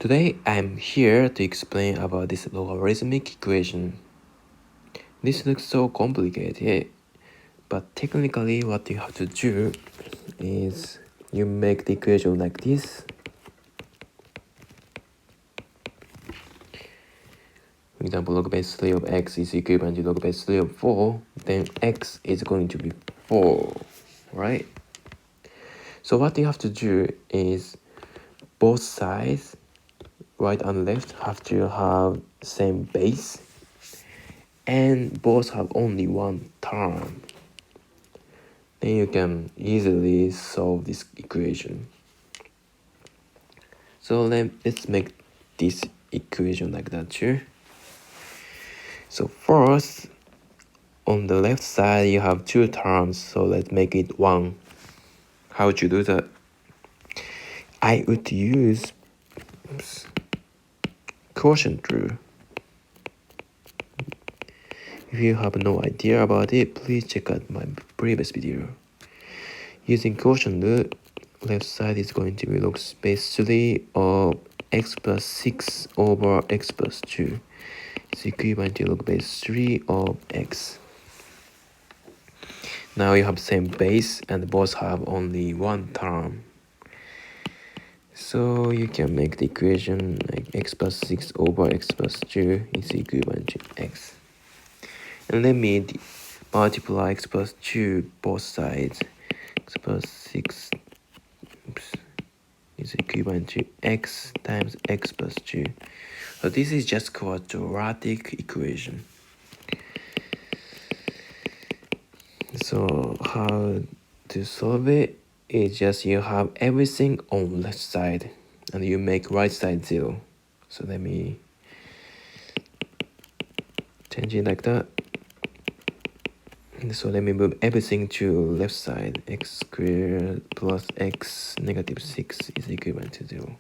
Today I'm here to explain about this logarithmic equation. This looks so complicated, but technically what you have to do is you make the equation like this. For example, log base 3 of x is equivalent to log base 3 of 4, then x is going to be 4, right? So what you have to do is both sides, right and left, have to have same base, and both have only one term. Then you can easily solve this equation. So let's make this equation like that too. So first, on the left side you have two terms, so let's make it one. How would you do that? I would use quotient rule. If you have no idea about it, please check out my previous video. Using quotient rule, left side is going to be log base 3 of x plus 6 over x plus 2. It's equivalent to log base 3 of x. Now you have same base and both have only one term. So you can make the equation like x plus 6 over x plus 2 is equivalent to x. And let me multiply x plus 2 both sides. X plus 6 is equivalent to x times x plus 2. So this is just quadratic equation. So how to solve it is just you have everything on left side and you make right side 0. So let me change it like that. So let me move everything to left side. X squared plus x negative 6 is equivalent to 0.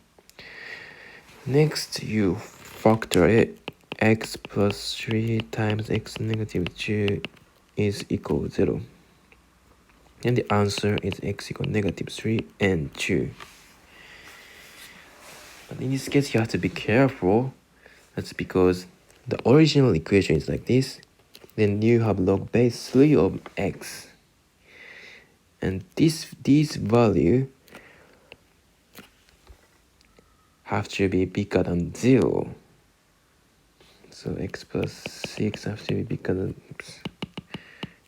Next, you factor it. X plus 3 times x negative 2 is equal to 0. And the answer is x equal negative 3 and 2. But in this case, you have to be careful. That's because the original equation is like this. Then you have log base 3 of x. And this value have to be bigger than 0. So x plus 6 have to be bigger than,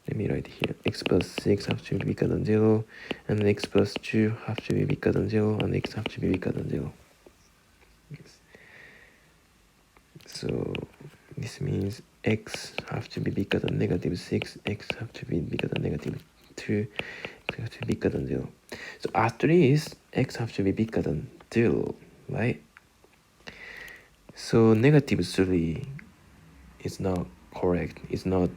let me write here. X plus 6 have to be bigger than 0. And x plus 2 have to be bigger than 0. And x have to be bigger than 0. Yes. So this means x have to be bigger than negative 6, x have to be bigger than negative 2, x have to be bigger than 0. So after this, x have to be bigger than 0, right? So negative 3 is not correct, it's not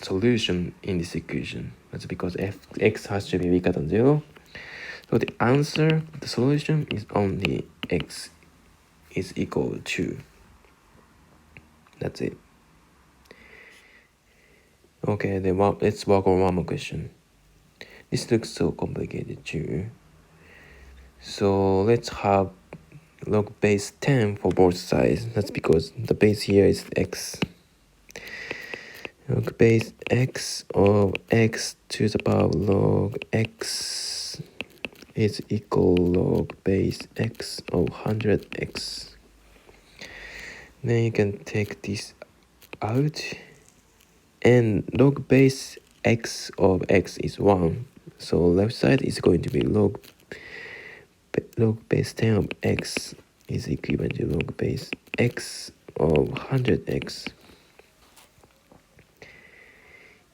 solution in this equation. That's because x has to be bigger than 0. So the answer, the solution is only x is equal to 2. That's it. Okay, then let's work on one more question. This looks so complicated too. So let's have log base 10 for both sides. That's because the base here is x. Log base x of x to the power log x is equal log base x of 100x. Then you can take this out. And log base x of x is 1. So left side is going to be log base 10 of x is equivalent to log base x of 100x.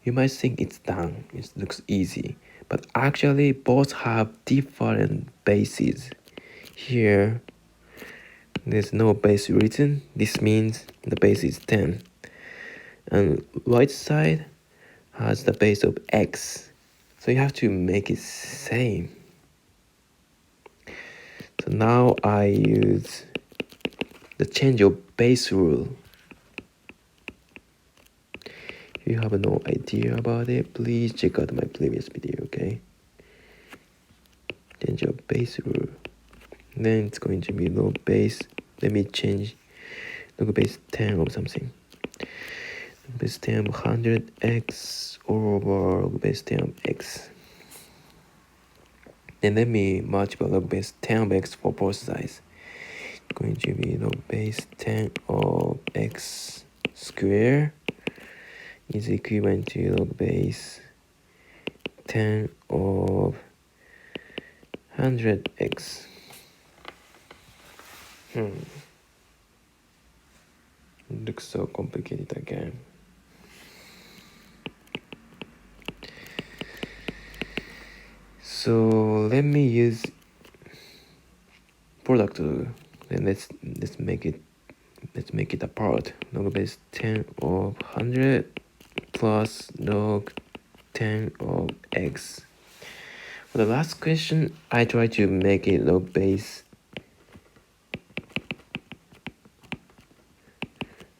You might think it's done, it looks easy, but actually both have different bases. Here, there's no base written. This means the base is 10. And right side has the base of x. So you have to make it same. So now I use the change of base rule. If you have no idea about it, please check out my previous video, okay? Change of base rule. Then it's going to be log base let me change log base 10 of something. Log base 10 of 100x over log base 10 of x. Then let me multiply log base 10 of x for both sides. It's going to be log base 10 of x square is equivalent to log base 10 of 100x. Looks so complicated again. So let me use product rule. Then let's make it apart. Log base 10 of 100 plus log 10 of x. For the last question, I try to make it log base.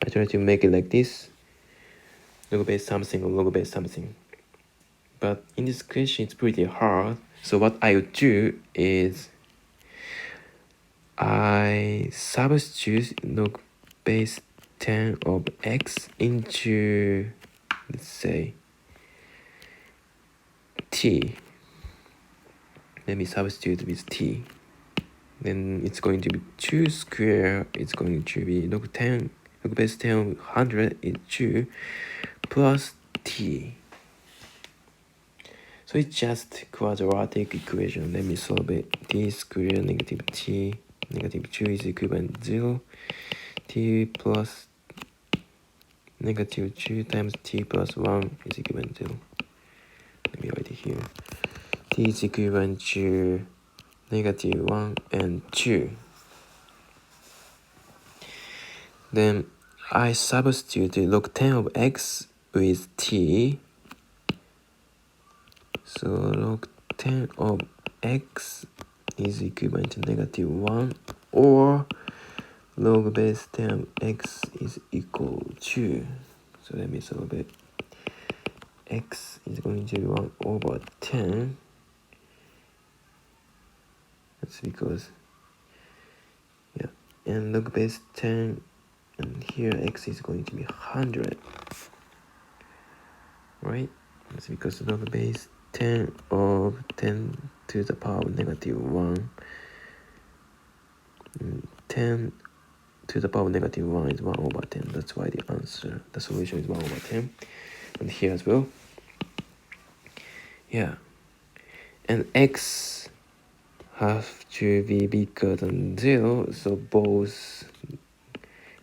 I try to make it like this. Log base something or log base something. But in this question, it's pretty hard. So what I would do is I substitute log base 10 of x into, let's say, t. Let me substitute with t. Then it's going to be 2 square. It's going to be log base 10 of 100 is 2 plus t. So it's just quadratic equation. Let me solve it. T square negative t negative 2 is equivalent to 0. T plus negative 2 times t plus 1 is equivalent to 0. Let me write it here. T is equivalent to negative 1 and 2. Then I substitute log 10 of x with t. So log 10 of x is equivalent to negative 1, or log base 10 of x is equal to, so let me solve it. X is going to be 1 over 10. That's because, yeah, and log base 10, and here x is going to be 100, right? That's because log base 10 of 10 to the power of negative 1. 10 to the power of negative 1 is 1 over 10. That's why the solution is 1 over 10. And here as well. Yeah. And x have to be bigger than 0, so both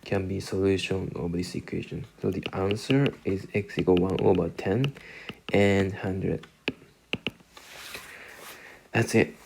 can be solution of this equation. So the answer is x equal 1 over 10 and 100. That's it.